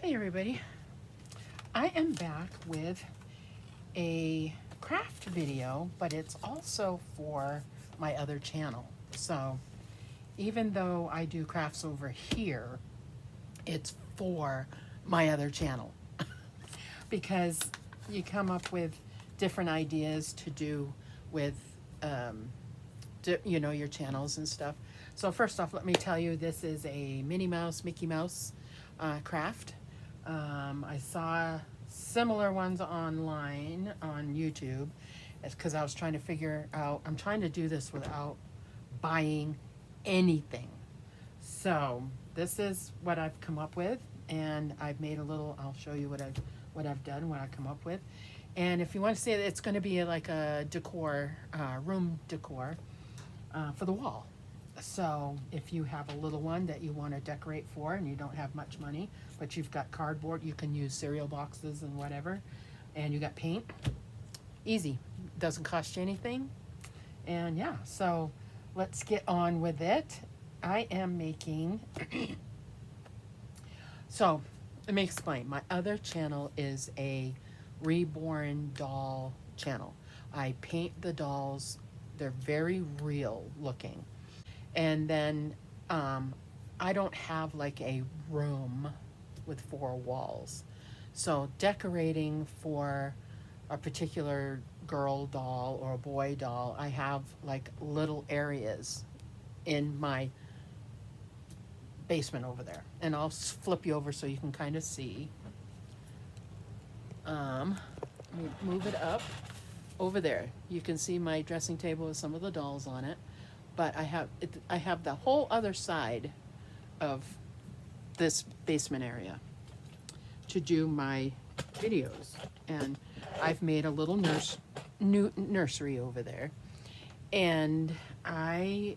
Hey everybody, I am back with a craft video, but it's also for my other channel. So even though I do crafts over here, it's for my other channel because you come up with different ideas to do with your channels and stuff. So first off, let me tell you, this is a Minnie Mouse, Mickey Mouse craft. I saw similar ones online on YouTube. It's because I was trying to figure out, I'm trying to do this without buying anything. So this is what I've come up with, and I've made a little, I'll show you what I've done, what I come up with. And if you want to see it, it's going to be like a decor, room decor for the wall. So if you have a little one that you want to decorate for and you don't have much money, but you've got cardboard, you can use cereal boxes and whatever, and you got paint, easy, doesn't cost you anything. And yeah, so let's get on with it. I am making, so let me explain. My other channel is a reborn doll channel. I paint the dolls, they're very real looking. And then I don't have like a room with four walls. So decorating for a particular girl doll or a boy doll, I have like little areas in my basement over there. And I'll flip you over so you can kind of see. Let me move it up. Over there, you can see my dressing table with some of the dolls on it. But I have the whole other side of this basement area to do my videos, and I've made a little nursery over there. And I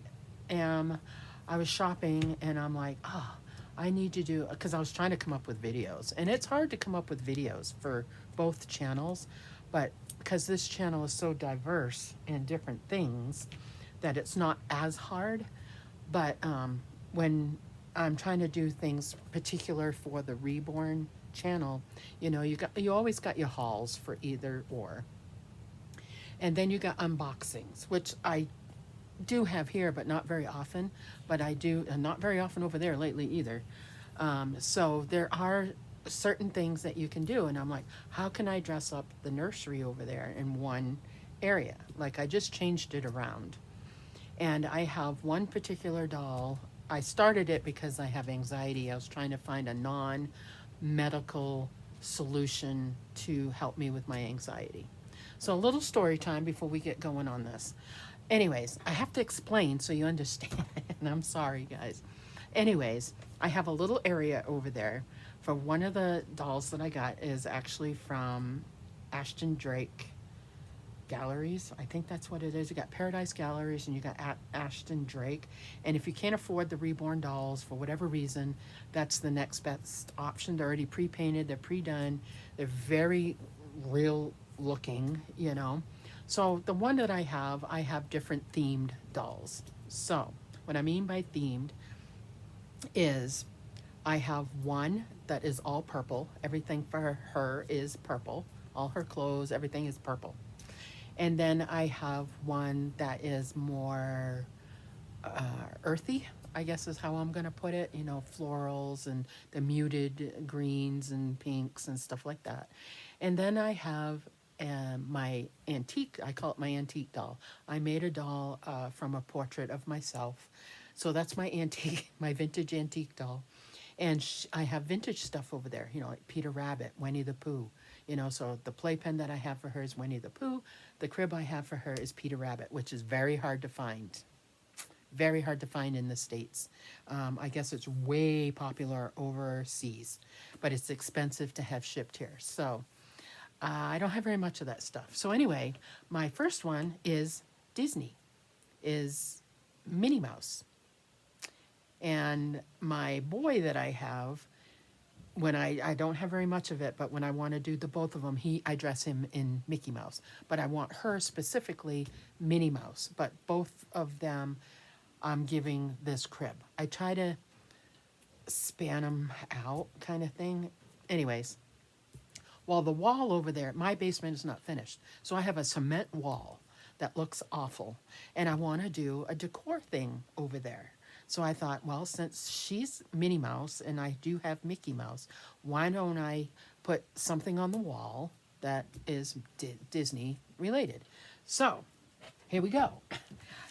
was shopping, and I'm like, I need to do, because I was trying to come up with videos, and it's hard to come up with videos for both channels, but because this channel is so diverse in different things, that it's not as hard. But when I'm trying to do things particular for the reborn channel, you always got your hauls for either or, and then you got unboxings, which I do have here, but not very often. But I do, and not very often over there lately either. So there are certain things that you can do, and I'm like, how can I dress up the nursery over there in one area? Like, I just changed it around. And I have one particular doll. I started it because I have anxiety. I was trying to find a non-medical solution to help me with my anxiety. So a little story time before we get going on this. Anyways, I have to explain so you understand. And I'm sorry, guys. Anyways, I have a little area over there for one of the dolls that I got is actually from Ashton Drake Galleries. I think that's what it is. You got Paradise Galleries and you got Ashton Drake. And if you can't afford the reborn dolls for whatever reason, that's the next best option. They're already pre-painted, they're pre-done, they're very real looking, So the one that I have different themed dolls. So what I mean by themed is I have one that is all purple. Everything for her is purple. All her clothes, everything is purple. And then I have one that is more earthy, I guess is how I'm going to put it. Florals and the muted greens and pinks and stuff like that. And then I have my antique, I call it my antique doll. I made a doll from a portrait of myself. So that's my antique, my vintage antique doll. And I have vintage stuff over there, like Peter Rabbit, Winnie the Pooh. So the playpen that I have for her is Winnie the Pooh. The crib I have for her is Peter Rabbit, which is very hard to find. Very hard to find in the States. I guess it's way popular overseas, but it's expensive to have shipped here. So I don't have very much of that stuff. So anyway, my first one is Disney, is Minnie Mouse. And my boy that I have, when I don't have very much of it, but when I want to do the both of them, I dress him in Mickey Mouse. But I want her specifically Minnie Mouse. But both of them, I'm giving this crib. I try to span them out kind of thing. anyways, well, the wall over there, my basement is not finished. So I have a cement wall that looks awful. And I want to do a decor thing over there. So I thought, well, since she's Minnie Mouse and I do have Mickey Mouse, why don't I put something on the wall that is Disney related? So here we go.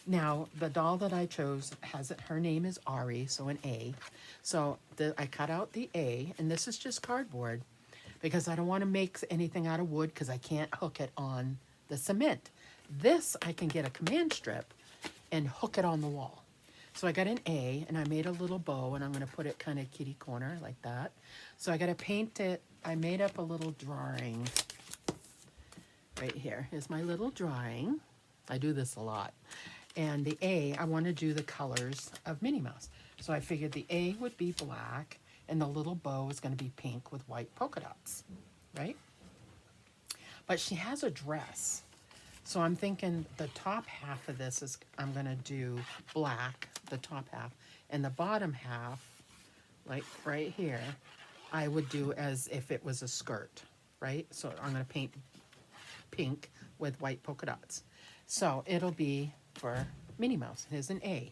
Now, the doll that I chose has it, her name is Ari, so an A. So I cut out the A, and this is just cardboard because I don't want to make anything out of wood because I can't hook it on the cement. This, I can get a command strip and hook it on the wall. So I got an A, and I made a little bow, and I'm going to put it kind of kitty corner like that. So I got to paint it. I made up a little drawing right here. Here's my little drawing. I do this a lot. And the A, I want to do the colors of Minnie Mouse. So I figured the A would be black, and the little bow is going to be pink with white polka dots, right? But she has a dress. So I'm thinking the top half of this is, I'm going to do black, the top half, and the bottom half, like right here, I would do as if it was a skirt, right? So I'm going to paint pink with white polka dots. So it'll be for Minnie Mouse. Here's an A.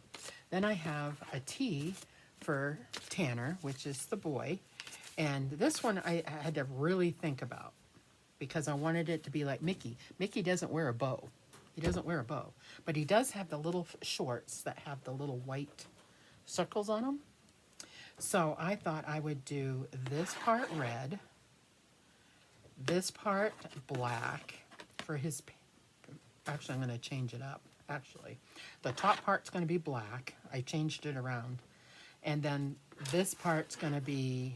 Then I have a T for Tanner, which is the boy. And this one I had to really think about because I wanted it to be like Mickey. Mickey doesn't wear a bow. He doesn't wear a bow. But he does have the little shorts that have the little white circles on them. So I thought I would do this part red, this part black for his... Actually, I'm going to change it up, actually. The top part's going to be black. I changed it around. And then this part's going to be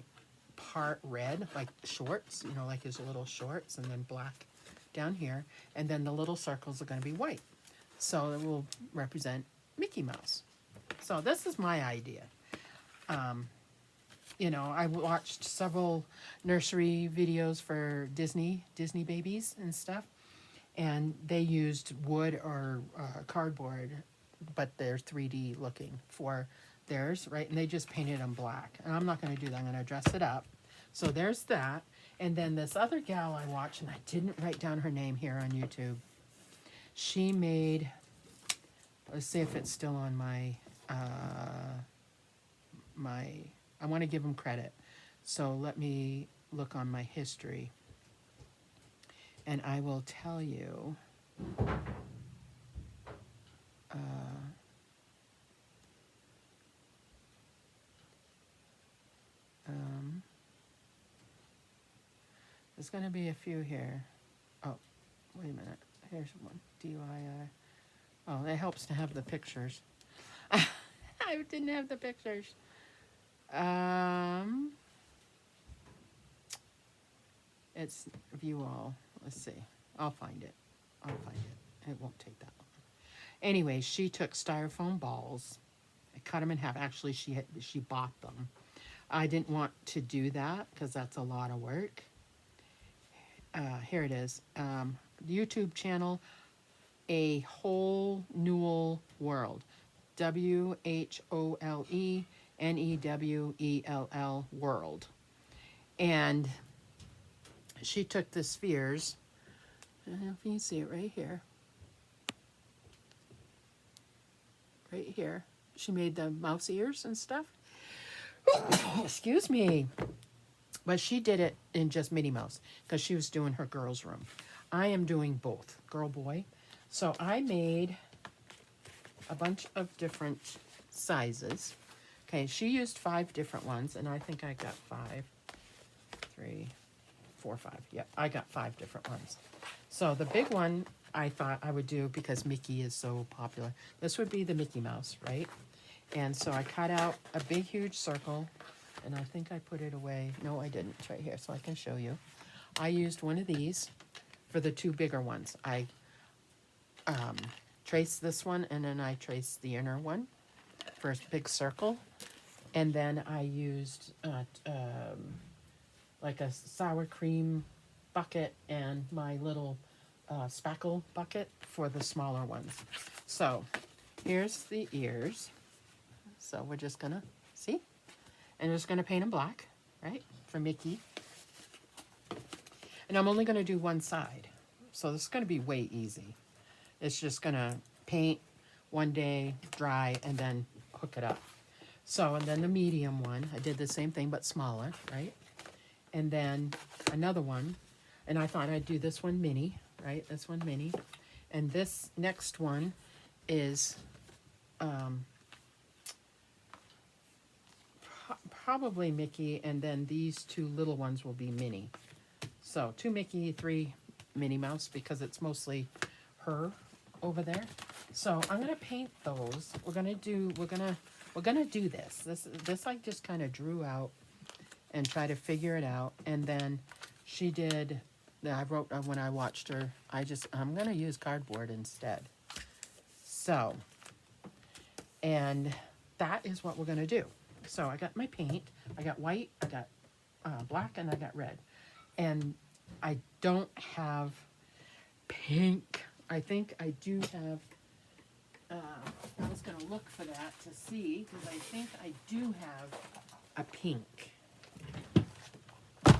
part red, like shorts, you know, like his little shorts, and then black down here. And then the little circles are going to be white. So it will represent Mickey Mouse. So this is my idea. You know, I watched several nursery videos for Disney babies and stuff. And they used wood or cardboard, but they're 3D looking for theirs, right? And they just painted them black. And I'm not going to do that. I'm going to dress it up. So there's that. And then this other gal I watched, and I didn't write down her name here on YouTube. She made, let's see if it's still on my, I want to give them credit. So let me look on my history. And I will tell you, there's going to be a few here. Oh, wait a minute. Here's one. DIY. Oh, it helps to have the pictures. I didn't have the pictures. It's view all. Let's see. I'll find it. It won't take that long. Anyway, she took styrofoam balls. I cut them in half. Actually, she bought them. I didn't want to do that because that's a lot of work. Here it is. The YouTube channel, A Whole Newell World. WHOLENEWELL World. And she took the spheres. I don't know if you can see it right here. Right here. She made the mouse ears and stuff. Excuse me. But she did it in just Minnie Mouse because she was doing her girls' room. I am doing both, girl, boy. So I made a bunch of different sizes. Okay, she used 5 different ones, and I think I got 5, 3, 4, 5. Yep, I got 5 different ones. So the big one I thought I would do because Mickey is so popular. This would be the Mickey Mouse, right? And so I cut out a big, huge circle, and I think I put it away. No, I didn't. It's right here, so I can show you. I used one of these for the 2 bigger ones. I traced this one, and then I traced the inner one for a big circle. And then I used like a sour cream bucket and my little spackle bucket for the smaller ones. So here's the ears. So we're just gonna see, and we're just gonna paint them black, right, for Mickey. And I'm only gonna do one side. So this is gonna be way easy. It's just gonna paint one day, dry, and then hook it up. So, and then the medium one, I did the same thing but smaller, right? And then another one, and I thought I'd do this one Minnie, right? This one Minnie. And this next one is probably Mickey, and then these two little ones will be Minnie. So 2 Mickey, 3 Minnie Mouse, because it's mostly her over there. So I'm gonna paint those. We're gonna do this. This I just kind of drew out and try to figure it out. And then she did. I wrote when I watched her. I'm gonna use cardboard instead. So, and that is what we're gonna do. So I got my paint. I got white. I got black, and I got red. And I don't have pink. I think I do have. I was going to look for that to see, because I think I do have a pink.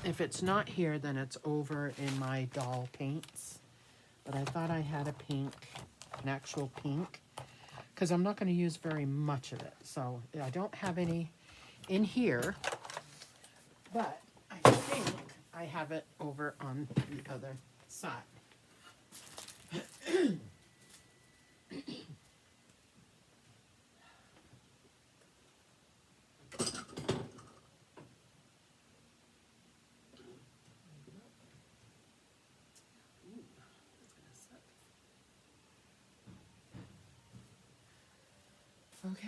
If it's not here, then it's over in my doll paints. But I thought I had a pink, an actual pink, because I'm not going to use very much of it. So I don't have any in here, but I think I have it over on the other side. Okay,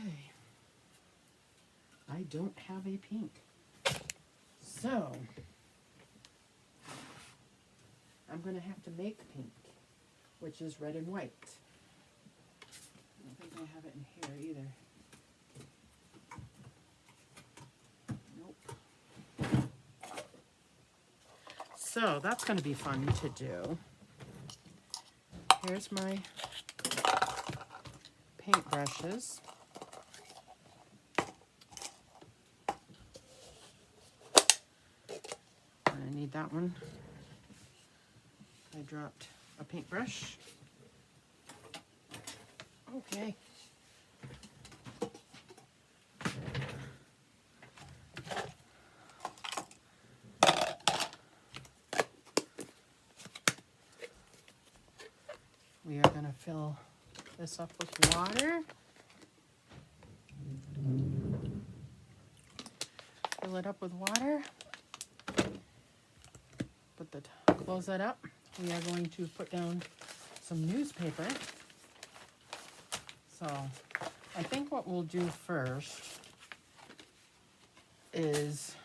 I don't have a pink, so I'm going to have to make pink, which is red and white. I don't think I have it in here either. Nope. So that's going to be fun to do. Here's my paint brushes. I need that one. I dropped a paintbrush. Okay. We are going to fill this up with water. Fill it up with water. Close that up. We are going to put down some newspaper. So I think what we'll do first is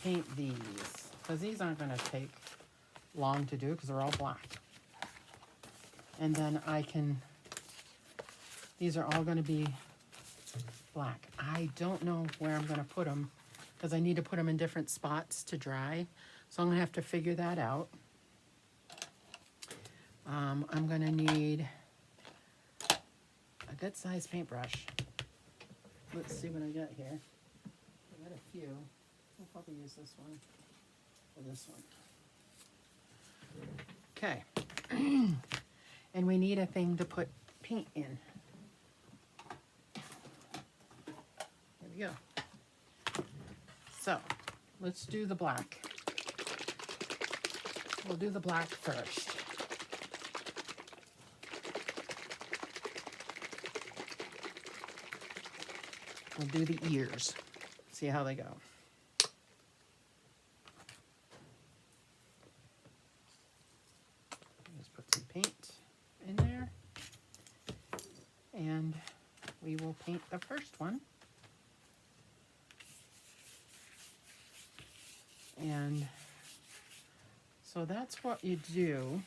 paint these, because these aren't going to take long to do because they're all black. And then these are all going to be black. I don't know where I'm going to put them, because I need to put them in different spots to dry. So I'm going to have to figure that out. I'm going to need a good sized paintbrush. Let's see what I got here. I got a few. I'll probably use this one or this one. Okay. And we need a thing to put paint in. There we go. So let's do the black. We'll do the black first. We'll do the ears. See how they go. Just put some paint in there. And we will paint the first one. And so that's what you do.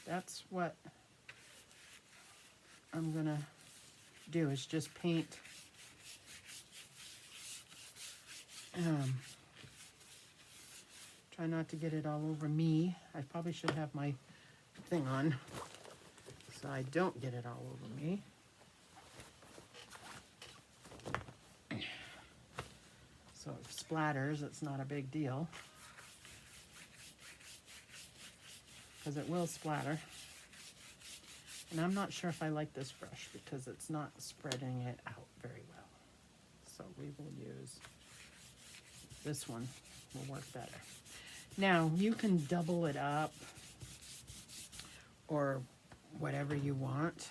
That's what I'm gonna do, is just paint try not to get it all over me. I probably should have my thing on so I don't get it all over me. So if it splatters, it's not a big deal. because it will splatter. And I'm not sure if I like this brush because it's not spreading it out very well. So we will use this one, will work better. Now you can double it up or whatever you want.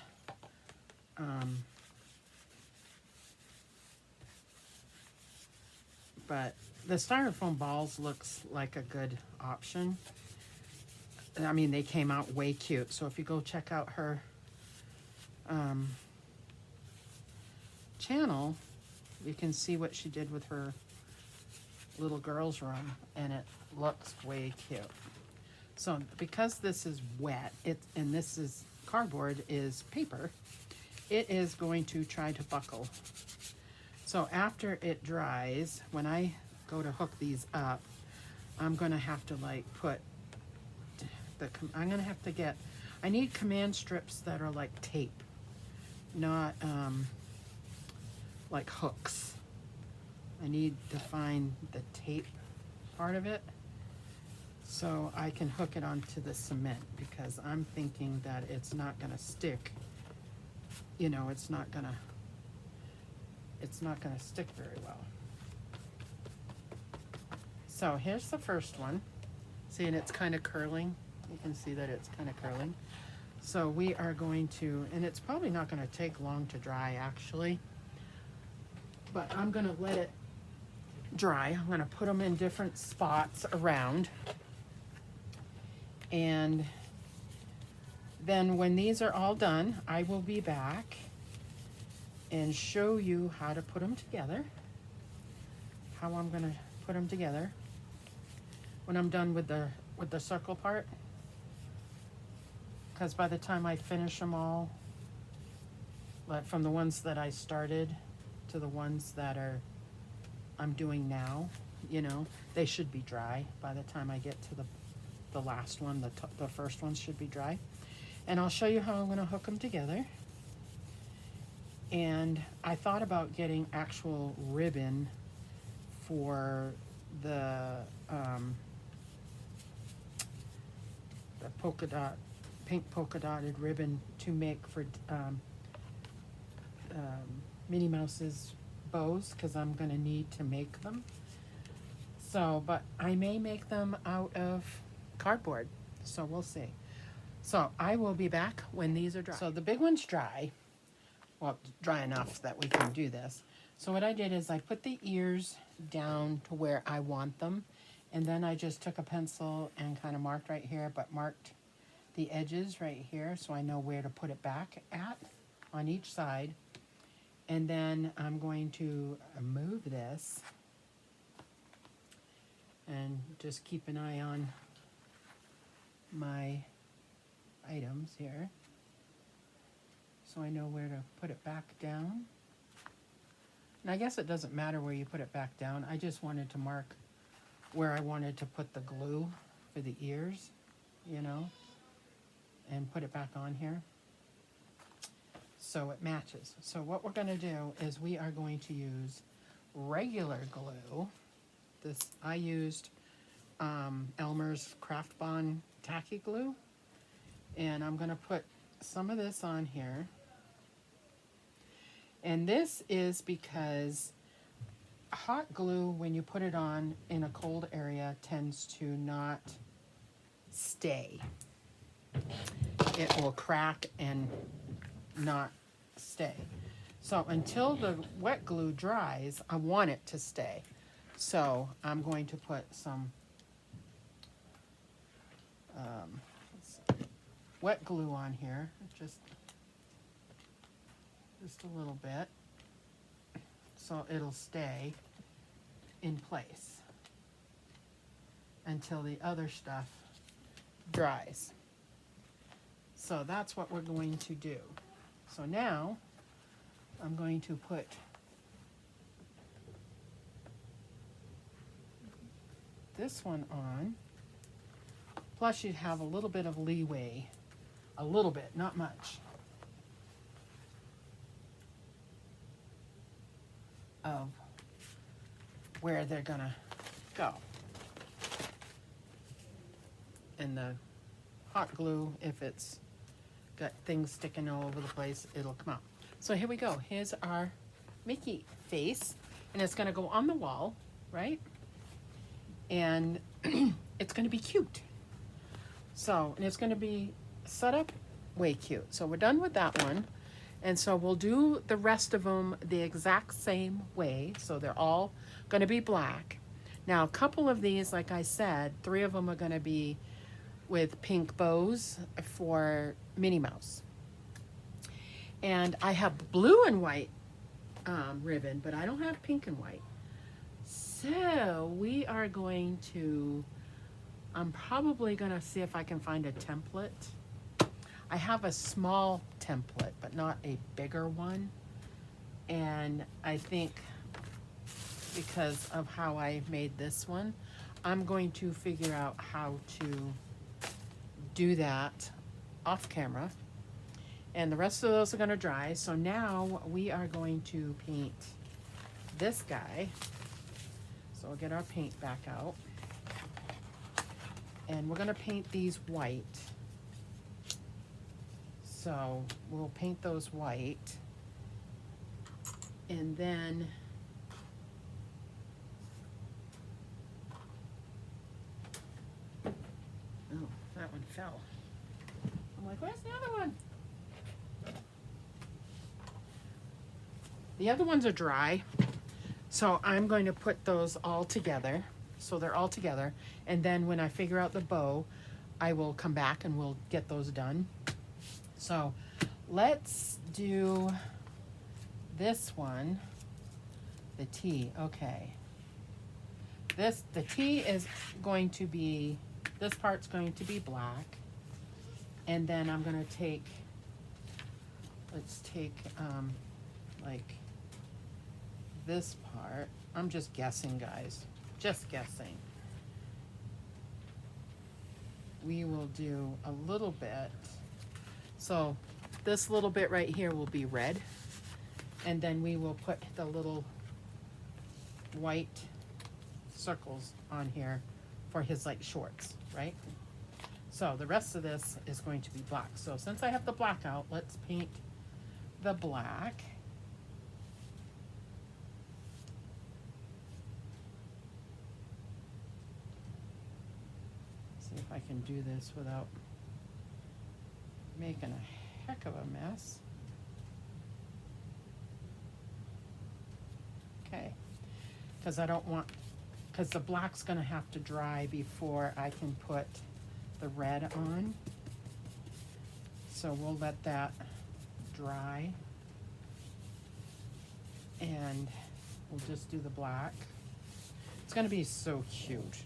But the styrofoam balls looks like a good option. I mean, they came out way cute. So if you go check out her channel, you can see what she did with her little girl's room, and it looks way cute. So because this is wet, and this is cardboard is paper, it is going to try to buckle. So after it dries, when I go to hook these up, I'm gonna have to like put I'm gonna have to get, I need command strips that are like tape, not like hooks. I need to find the tape part of it so I can hook it onto the cement, because I'm thinking that it's not gonna stick. You know, it's not gonna stick very well. So here's the first one. See, and it's kind of curling. You can see that it's kind of curling. So we are going to, and it's probably not going to take long to dry actually, but I'm going to let it dry. I'm going to put them in different spots around. And then when these are all done, I will be back and show you how to put them together, how I'm going to put them together when I'm done with the circle part. Because by the time I finish them all, like from the ones that I started to the ones that I'm doing now, you know, they should be dry by the time I get to the last one. The first ones should be dry. And I'll show you how I'm going to hook them together. And I thought about getting actual ribbon for the pink polka dotted ribbon to make for Minnie Mouse's bows, because I'm going to need to make them. So, but I may make them out of cardboard, so we'll see. So I will be back when these are dry. So the big one's dry. Well, dry enough that we can do this. So what I did is I put the ears down to where I want them, and then I just took a pencil and kind of marked right here, but marked the edges right here so I know where to put it back at on each side. And then I'm going to move this and just keep an eye on my items here so I know where to put it back down. And I guess it doesn't matter where you put it back down. I just wanted to mark where I wanted to put the glue for the ears, you know, and put it back on here so it matches. So what we're going to do is we are going to use regular glue. This, I used Elmer's Craft Bond tacky glue, and I'm going to put some of this on here. And this is because hot glue, when you put it on in a cold area, tends to not stay. It will crack and not stay. So until the wet glue dries, I want it to stay. So I'm going to put some wet glue on here, just a little bit, so it'll stay in place until the other stuff dries. So that's what we're going to do. So now I'm going to put this one on, plus you'd have a little bit of leeway, a little bit, not much, of where they're gonna go in the hot glue, if it's got things sticking all over the place, it'll come out. So here we go. Here's our Mickey face, and it's gonna go on the wall, right? And it's gonna be cute. So, and it's gonna be set up way cute. So we're done with that one. And so we'll do the rest of them the exact same way. So they're all gonna be black. Now, a couple of these, like I said, 3 of them are gonna be with pink bows for Minnie Mouse. And I have blue and white ribbon, but I don't have pink and white. So we are going to, I'm probably gonna see if I can find a template. I have a small template, but not a bigger one. And I think because of how I made this one, I'm going to figure out how to do that off camera. And the rest of those are gonna dry. So now we are going to paint this guy. So we'll get our paint back out. And we're gonna paint these white. So we'll paint those white. And then oh, that one fell. I'm like, where's the other one? The other ones are dry, so I'm going to put those all together, so they're all together, and then when I figure out the bow, I will come back and we'll get those done. So let's do this one, the T. Okay, the T is going to be, this part's going to be black, and then I'm going to take, let's take like this part. I'm just guessing, guys, just guessing. We will do a little bit. So this little bit right here will be red, and then we will put the little white circles on here for his like shorts, right? So the rest of this is going to be black. So since I have the black out, let's paint the black. See if I can do this without making a heck of a mess. Okay, because I don't want, because the black's gonna have to dry before I can put the red on. So we'll let that dry. And we'll just do the black. It's gonna be so cute.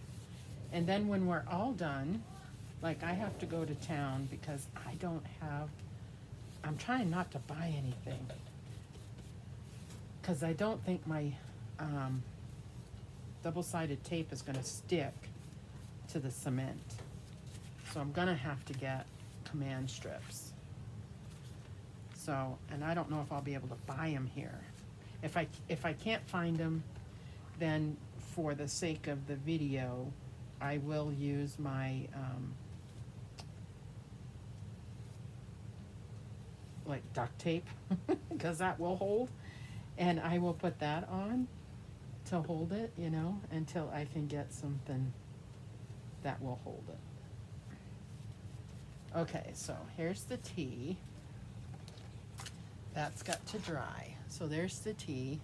And then when we're all done, like I have to go to town because I don't have, I'm trying not to buy anything. Because I don't think my double-sided tape is gonna stick to the cement. So I'm gonna have to get command strips. So, and I don't know if I'll be able to buy them here. If I can't find them, then for the sake of the video, I will use my like duct tape because that will hold, and I will put that on to hold it, you know, until I can get something that will hold it. Okay, so here's the T. That's got to dry. So there's the T.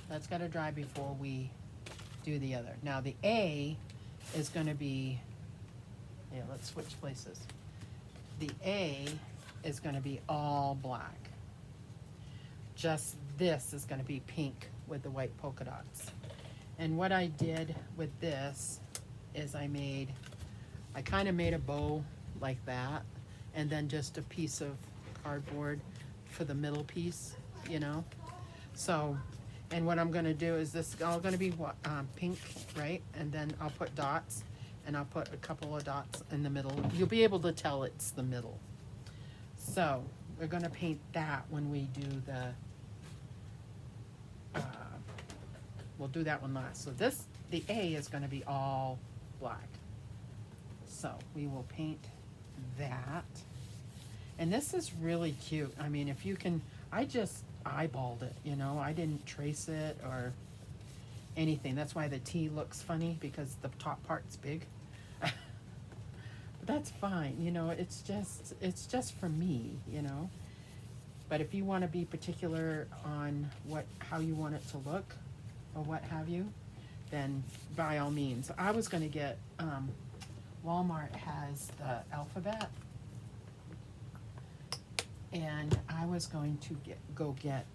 That's got to dry before we do the other. Now the A is going to be, yeah, let's switch places. The A is going to be all black. Just this is going to be pink with the white polka dots. And what I did with this is I kind of made a bow like that, and then just a piece of cardboard for the middle piece, you know. So, and what I'm going to do is this is all going to be pink, right? And then I'll put dots, and I'll put a couple of dots in the middle. You'll be able to tell it's the middle. So we're going to paint that when we do the, we'll do that one last. So this, the A is going to be all black. So we will paint that. And this is really cute. I mean, if you can, I just eyeballed it, you know, I didn't trace it or anything. That's why the T looks funny, because the top part's big. But that's fine, you know, it's just for me, you know. But if you want to be particular on how you want it to look or what have you, then by all means. I was going to get, Walmart has the alphabet, and I was going to go get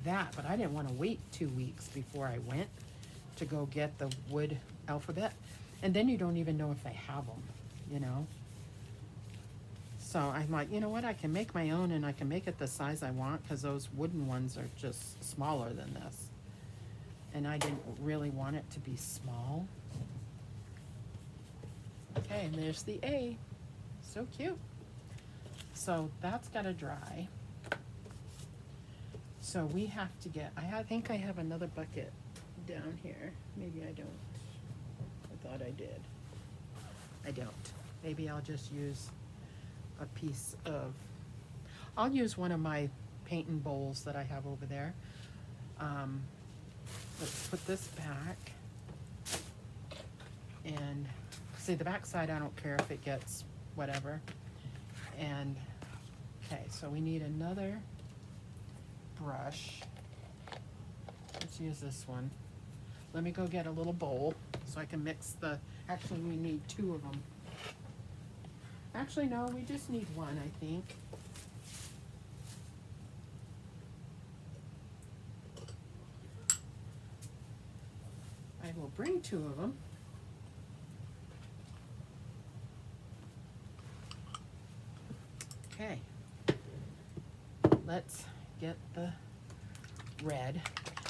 that, but I didn't want to wait 2 weeks before I went to go get the wood alphabet, and then you don't even know if they have them, you know. So I'm like, you know what, I can make my own, and I can make it the size I want, because those wooden ones are just smaller than this. And I didn't really want it to be small. Okay, and there's the A. So cute. So that's got to dry. So we have to get, I think I have another bucket down here. Maybe I don't. I thought I did. I don't. Maybe I'll just use a piece of, I'll use one of my painting bowls that I have over there. Let's put this back. And see, the back side, I don't care if it gets whatever. And, okay, so we need another brush. Let's use this one. Let me go get a little bowl so I can mix actually we need 2 of them. Actually, no, we just need 1, I think. I will bring 2 of them. Okay, let's get the red.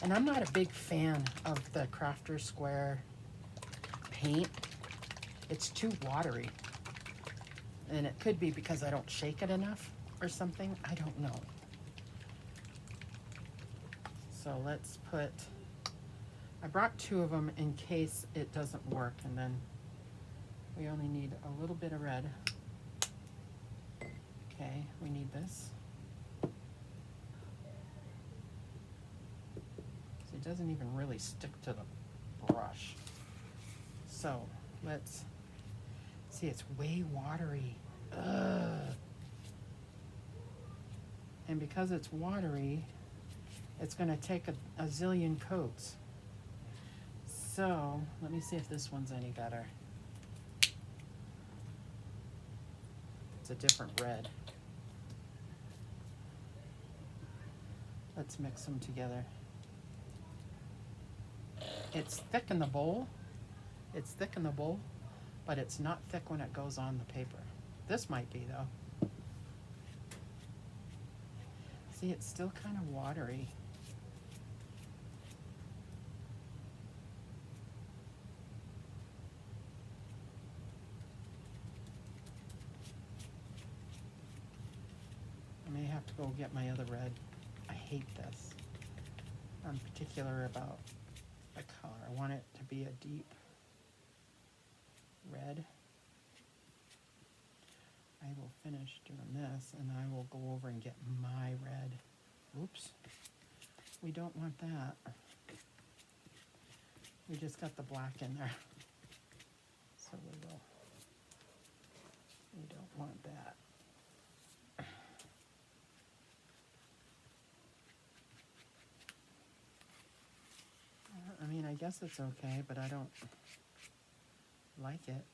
And I'm not a big fan of the Crafter Square paint. It's too watery. And it could be because I don't shake it enough or something. I don't know. So let's put, I brought 2 of them in case it doesn't work, and then we only need a little bit of red. Okay, we need this. So it doesn't even really stick to the brush. So let's see, it's way watery. Ugh. And because it's watery, it's gonna take a zillion coats. So let me see if this one's any better. It's a different red. Let's mix them together. It's thick in the bowl. It's thick in the bowl, but it's not thick when it goes on the paper. This might be though. See, it's still kind of watery. I may have to go get my other red. I hate this. I'm particular about the color. I want it to be a deep red. I will finish doing this, and I will go over and get my red. Oops. We don't want that. We just got the black in there. So we don't want that. I mean, I guess it's okay, but I don't like it.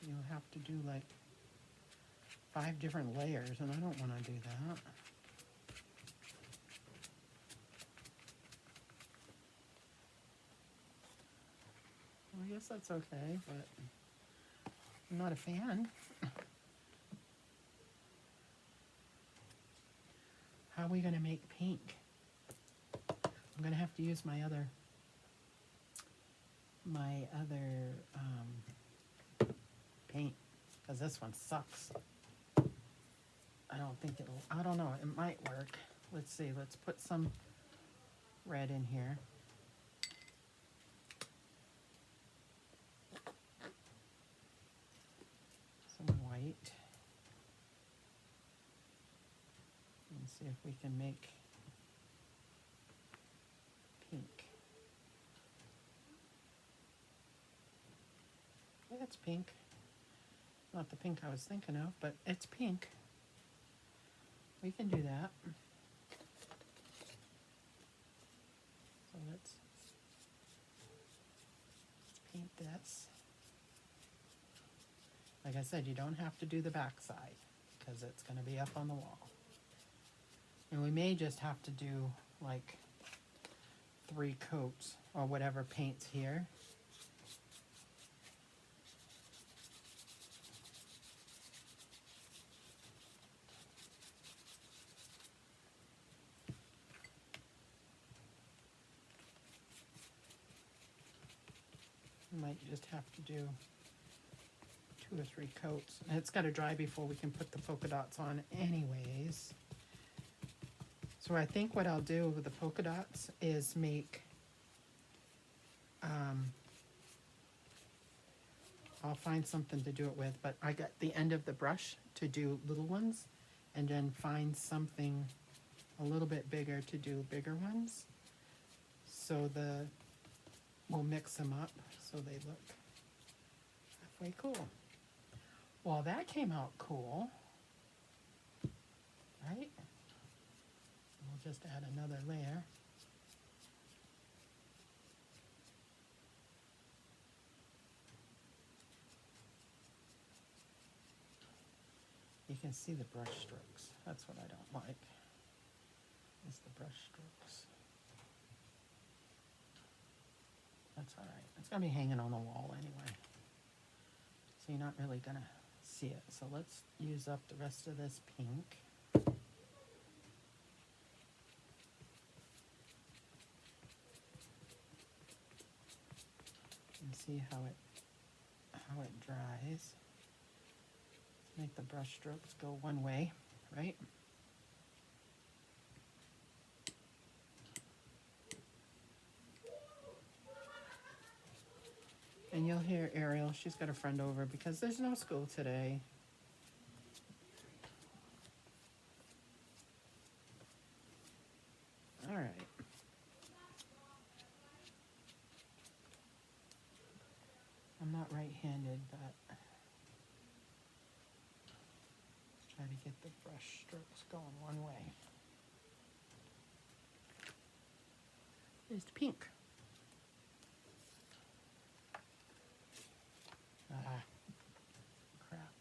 You'll have to do like 5 different layers, and I don't want to do that. Well, I guess that's okay, but I'm not a fan. How are we going to make pink? I'm going to have to use my other paint. because this one sucks. I don't think it'll, I don't know, it might work. Let's see, let's put some red in here. Some white. And see if we can make pink. Yeah, it's pink. Not the pink I was thinking of, but it's pink. We can do that. So let's paint this. Like I said, you don't have to do the back side because it's going to be up on the wall. And we may just have to do like 3 coats or whatever paints here. We might just have to do 2 or 3 coats. And it's got to dry before we can put the polka dots on anyways. So I think what I'll do with the polka dots is make, I'll find something to do it with, but I got the end of the brush to do little ones, and then find something a little bit bigger to do bigger ones. So we'll mix them up so they look halfway cool. Well, that came out cool, right? We'll just add another layer. You can see the brush strokes. That's what I don't like, is the brush strokes. That's all right. It's gonna be hanging on the wall anyway, so you're not really gonna see it. So let's use up the rest of this pink. And see how it dries. Make the brush strokes go one way, right? And you'll hear Ariel, she's got a friend over because there's no school today. All right. I'm not right-handed, but let's try to get the brush strokes going one way. There's the pink. Ah, crap.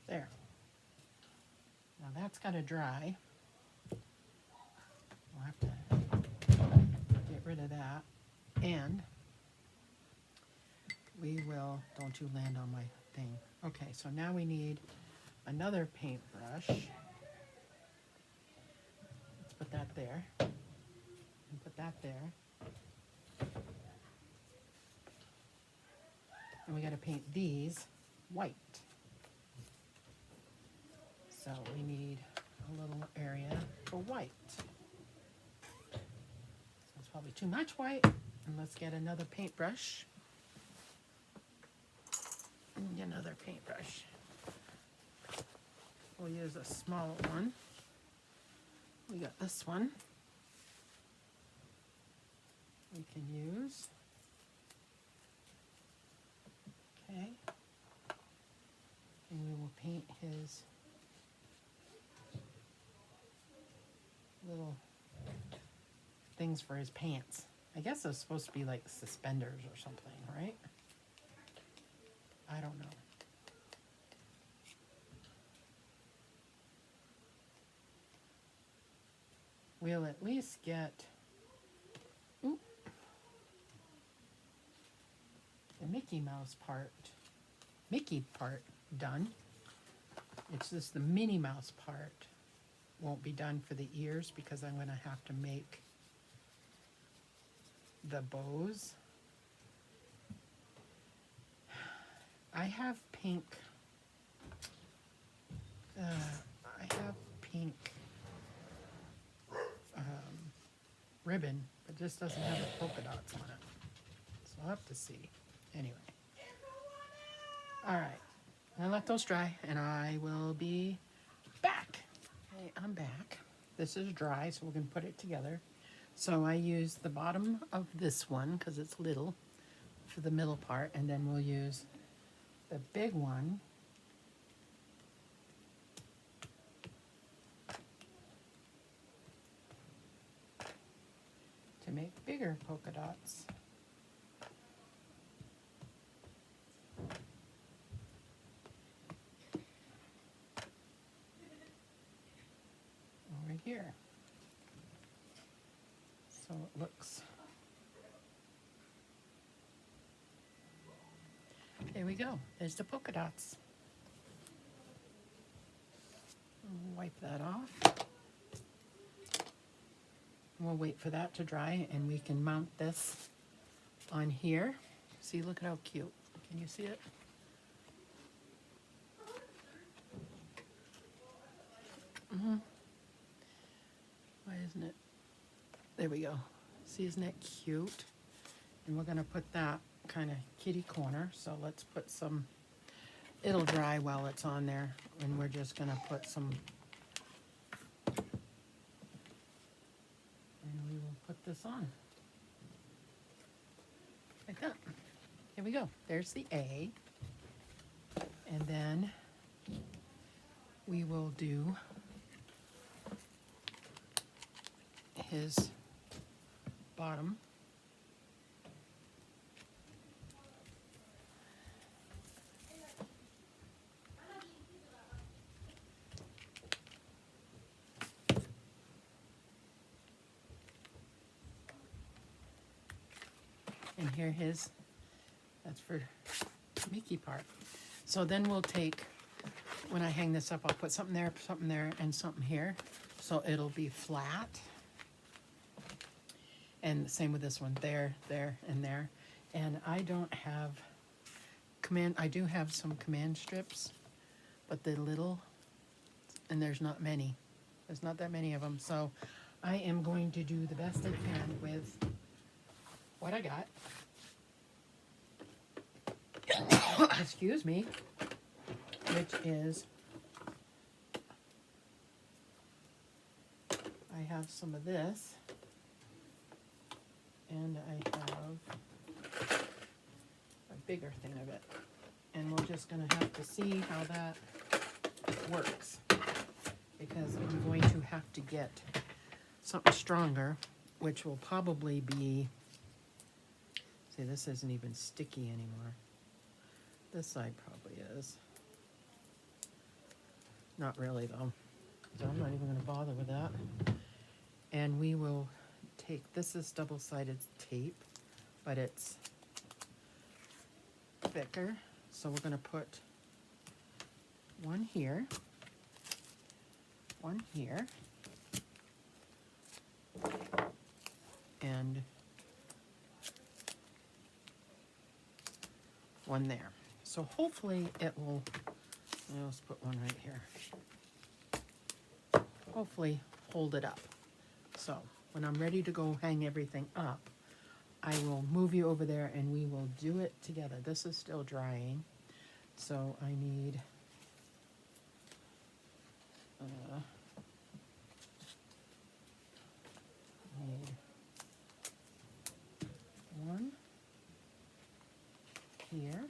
There. Now that's got to dry. We'll have to get rid of that. And we will, don't you land on my thing. Okay, so now we need another paintbrush. Let's put that there. And put that there. And we got to paint these white. So we need a little area for white. So it's probably too much white. And let's get another paintbrush. And another paintbrush. We'll use a small one. We got this one. We can use. Okay. And we will paint his little things for his pants. I guess those supposed to be like suspenders or something, right? I don't know. We'll at least get the Mickey Mouse part, Mickey part done. It's just the Minnie Mouse part won't be done for the ears because I'm going to have to make the bows. I have pink. I have pink ribbon, but this doesn't have the polka dots on it. So I'll have to see. Anyway. All right. I'll let those dry, and I will be back. Okay, I'm back. This is dry, so we're going to put it together. So I use the bottom of this one because it's little for the middle part, and then we'll use the big one to make bigger polka dots. Over here. So it looks. There we go. There's the polka dots. Wipe that off. We'll wait for that to dry and we can mount this on here. See, look at how cute. Can you see it? Why isn't it? There we go. See, isn't it cute? And we're gonna put that kind of kitty corner. So let's put some, it'll dry while it's on there. And we're just gonna put some, and we will put this on. Like that. Here we go. There's the A. And then we will do his bottom. And here his, that's for Mickey part. So then we'll take, when I hang this up, I'll put something there, and something here. So it'll be flat. And the same with this one, there, and there. And I don't have I do have some command strips, but they're little, and there's not many. There's not that many of them. So I am going to do the best I can with what I got. Excuse me. Which is, I have some of this, and I have a bigger thing of it. And we're just gonna have to see how that works, because I'm going to have to get something stronger, which will probably be, see, this isn't even sticky anymore. This side probably is. Not really though, so I'm not even going to bother with that. And we will take, this is double-sided tape, but it's thicker. So we're going to put one here, and one there. So hopefully it will, let's put one right here. Hopefully hold it up. So when I'm ready to go hang everything up, I will move you over there and we will do it together. This is still drying, so I need one here,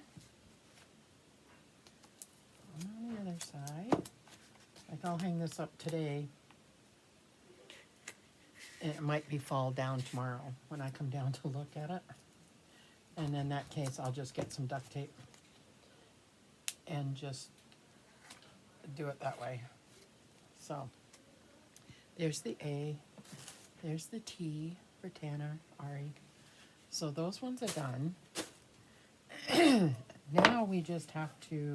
one on the other side. Like, I'll hang this up today. It might be fall down tomorrow when I come down to look at it. And in that case, I'll just get some duct tape and just do it that way. So there's the A, there's the T for Tanner, Ari. So those ones are done. Now we just have to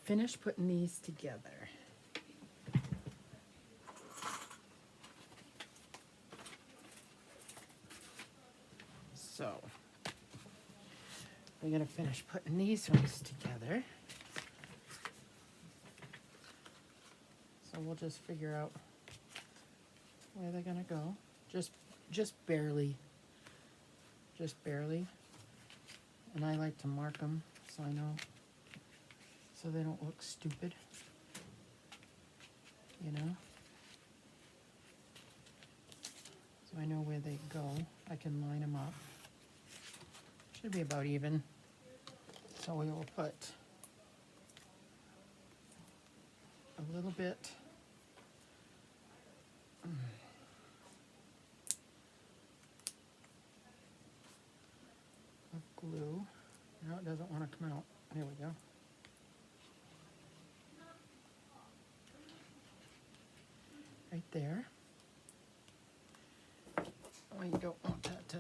finish putting these together. I gotta finish putting these ones together. So we'll just figure out where they're gonna go. Just barely. Just barely. And I like to mark them so I know, so they don't look stupid, you know? So I know where they go. I can line them up. Should be about even. So we will put a little bit of glue. No, it doesn't want to come out. There we go. Right there. Oh, you don't want that to.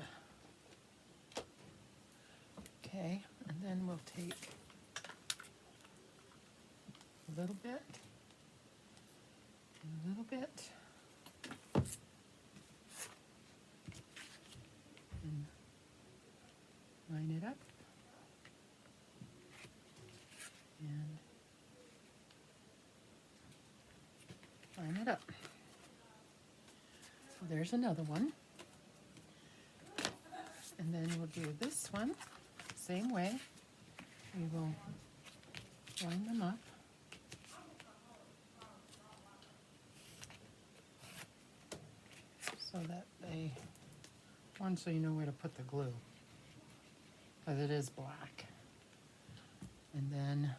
Okay, and then we'll take a little bit, and a little bit, and line it up, and line it up. So there's another one. And then we'll do this one, same way. We will line them up. So that they, one, so you know where to put the glue, because it is black. And then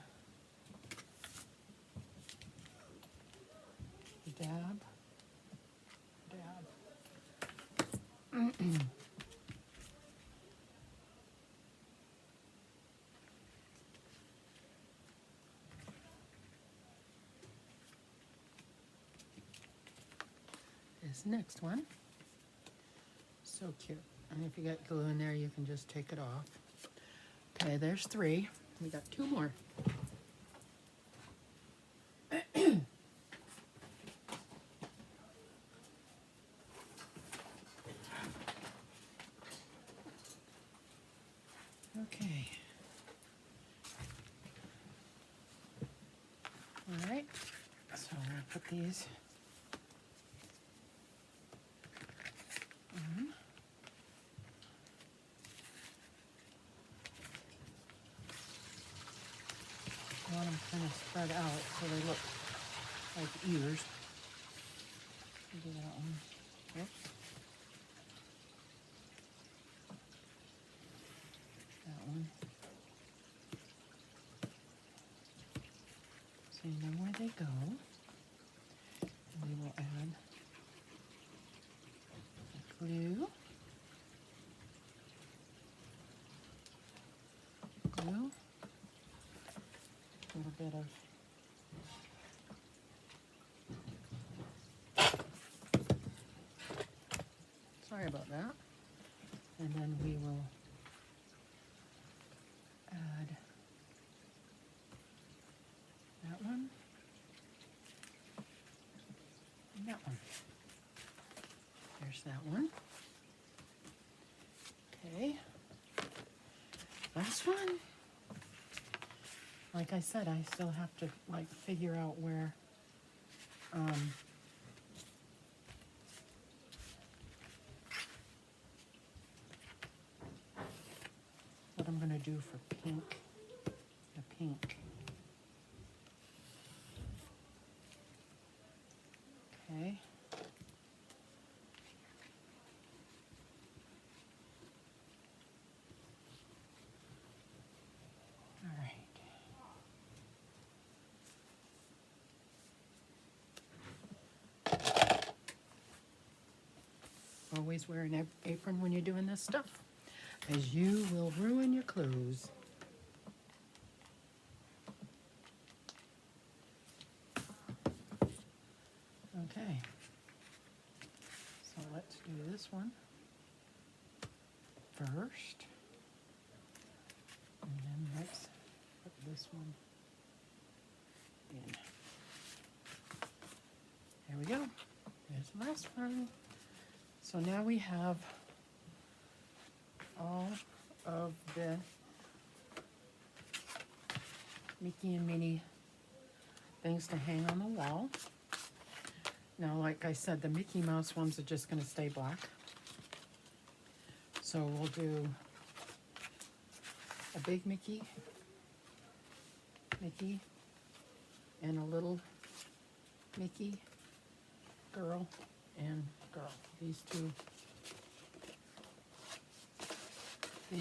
dab, dab. This next one, so cute. And if you got glue in there, you can just take it off. Okay, there's 3. We got 2 more. Okay. All right, so I'm gonna put these on. I want them kind of spread out so they look like ears. Do that one. Oops. That one. So you know where they go. And we will add glue. Glue. A little bit of sorry about that. And then we will add that one and that one. There's that one. Okay. Last one. Like I said, I still have to like figure out where what I'm gonna do for pink. The pink. Okay. All right. Always wear an apron when you're doing this stuff, as you will ruin your clothes. Okay, so let's do this one first, and then let's put this one in. There we go. There's the last one. So now we have all of the Mickey and Minnie things to hang on the wall. Now, like I said, the Mickey Mouse ones are just going to stay black. So we'll do a big Mickey, and a little Mickey, girl, and girl. These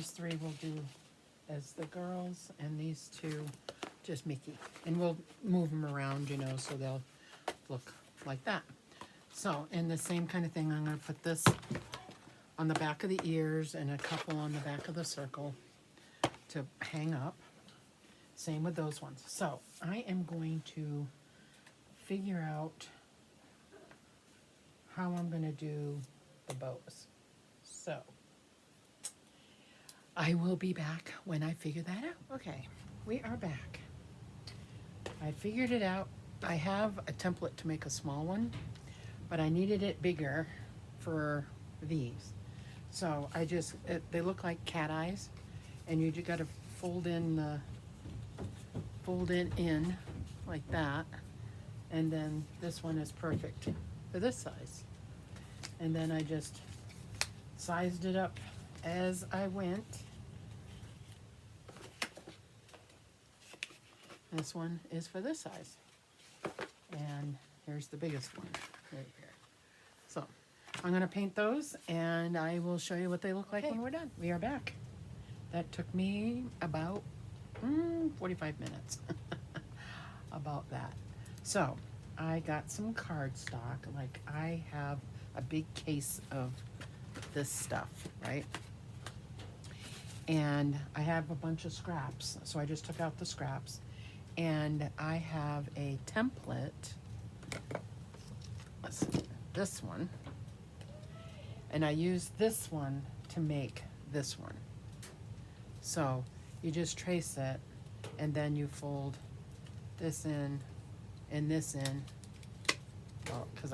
three we'll do as the girls, and these two just Mickey. And we'll move them around, you know, so they'll look like that. So, and the same kind of thing, I'm going to put this on the back of the ears and a couple on the back of the circle to hang up. Same with those ones. So, I am going to figure out how I'm going to do the bows. So, I will be back when I figure that out. Okay, we are back. I figured it out. I have a template to make a small one, but I needed it bigger for these. So I just, they look like cat eyes, and you just got to fold it in like that, and then this one is perfect for this size. And then I just sized it up as I went. This one is for this size. And here's the biggest one right here. So I'm going to paint those, and I will show you what they look like when we're done. We are back. That took me about 45 minutes. About that. So I got some cardstock. Like, I have a big case of this stuff, right? And I have a bunch of scraps. So I just took out the scraps. And I have a template, let's see, this one, and I use this one to make this one. So you just trace it, and then you fold this in and this in, well, because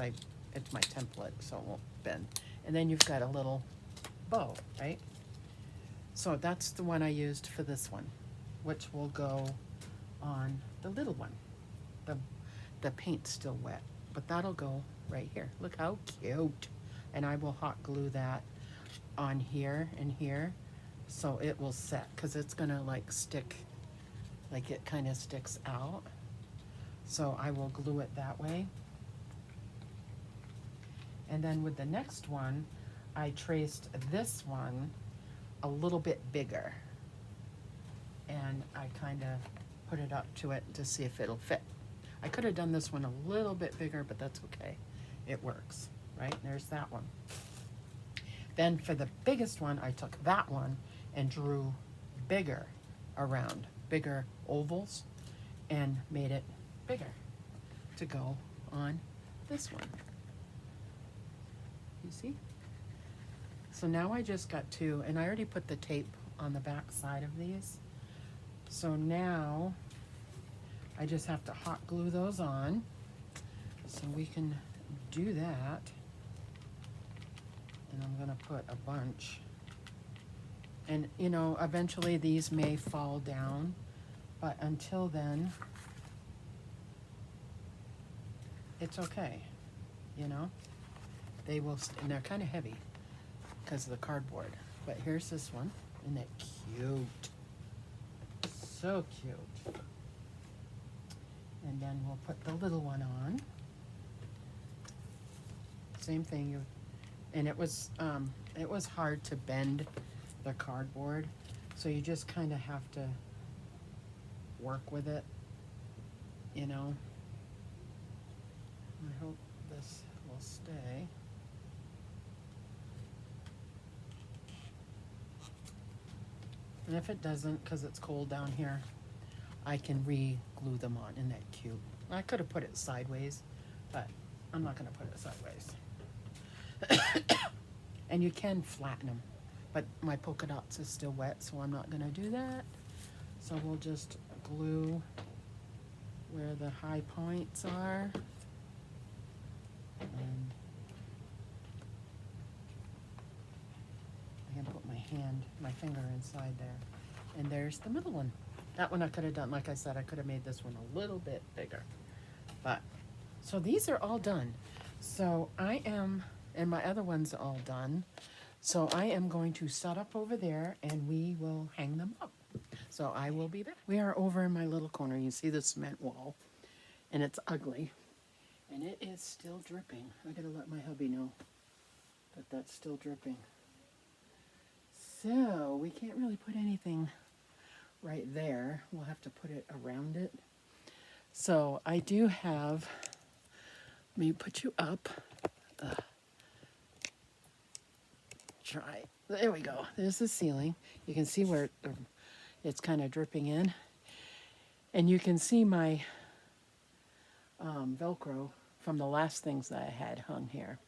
it's my template, so it won't bend. And then you've got a little bow, right? So that's the one I used for this one, which will go on the little one. The paint's still wet, but that'll go right here. Look how cute. And I will hot glue that on here and here, so it will set, because it's gonna like stick, like it kind of sticks out. So I will glue it that way. And then with the next one, I traced this one a little bit bigger, and I kind of put it up to it to see if it'll fit. I could have done this one a little bit bigger, but that's okay. It works, right? There's that one. Then for the biggest one, I took that one and drew bigger around, bigger ovals, and made it bigger to go on this one. You see? So now I just got two, and I already put the tape on the back side of these. So now I just have to hot glue those on. So we can do that. And I'm gonna put a bunch. And you know, eventually these may fall down, but until then, it's okay, you know? They will, and they're kind of heavy because of the cardboard. But here's this one, isn't it cute? So cute. And then we'll put the little one on. Same thing, and it was hard to bend the cardboard, so you just kind of have to work with it, you know. I hope this will stay. And if it doesn't, because it's cold down here, I can re-glue them on. Isn't that cute? I could have put it sideways, but I'm not going to put it sideways. And you can flatten them, but my polka dots is still wet, so I'm not going to do that. So we'll just glue where the high points are. And I can put my finger inside there. And there's the middle one. That one I could have done, like I said, I could have made this one a little bit bigger. But, so these are all done. So I am, and my other one's all done. So I am going to set up over there and we will hang them up. So I will be back. We are over in my little corner. You see the cement wall and it's ugly. And it is still dripping. I gotta let my hubby know that that's still dripping. So we can't really put anything right there. We'll have to put it around it. So I do have, let me put you up. Try. There we go. There's the ceiling. You can see where it's kind of dripping in. And you can see my Velcro from the last things that I had hung here.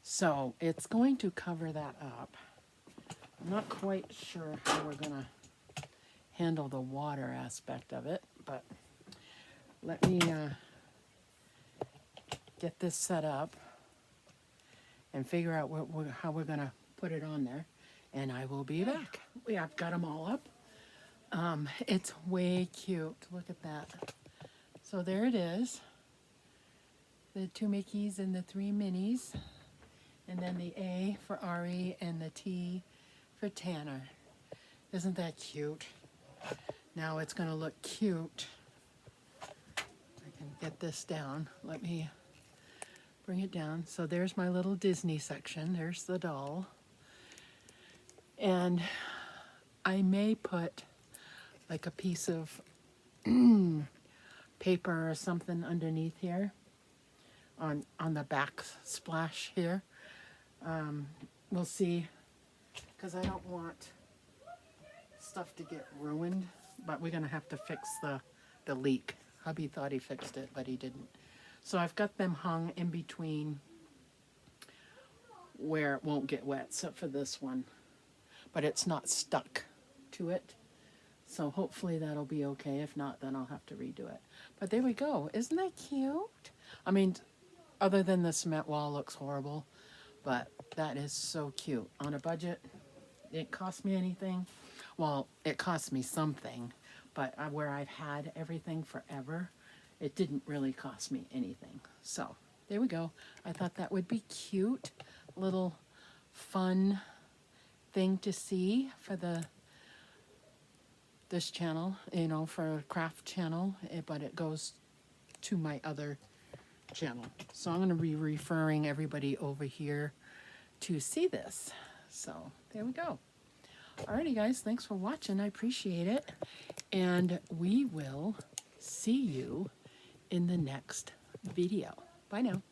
So it's going to cover that up. I'm not quite sure how we're going to handle the water aspect of it, but let me get this set up and figure out how we're going to put it on there, and I will be back. I've got them all up. It's way cute. Look at that. So there it is. The 2 Mickeys and the 3 Minnies, and then the A for Ari and the T for Tanner. Isn't that cute? Now it's going to look cute. I can get this down. Let me bring it down. So there's my little Disney section. There's the doll. And I may put like a piece of paper or something underneath here on the back splash here. We'll see, because I don't want stuff to get ruined, but we're gonna have to fix the leak. Hubby thought he fixed it, but he didn't. So I've got them hung in between where it won't get wet, except for this one, but it's not stuck to it. So hopefully that'll be okay. If not, then I'll have to redo it. But there we go. Isn't that cute? I mean, other than the cement wall looks horrible, but that is so cute. On a budget, it didn't cost me anything. Well, it cost me something, but where I've had everything forever, it didn't really cost me anything. So there we go. I thought that would be cute. Little fun thing to see for this channel, you know, for a craft channel, but it goes to my other channel. So I'm going to be referring everybody over here to see this. So there we go. Alrighty guys, thanks for watching. I appreciate it. And we will see you in the next video. Bye now.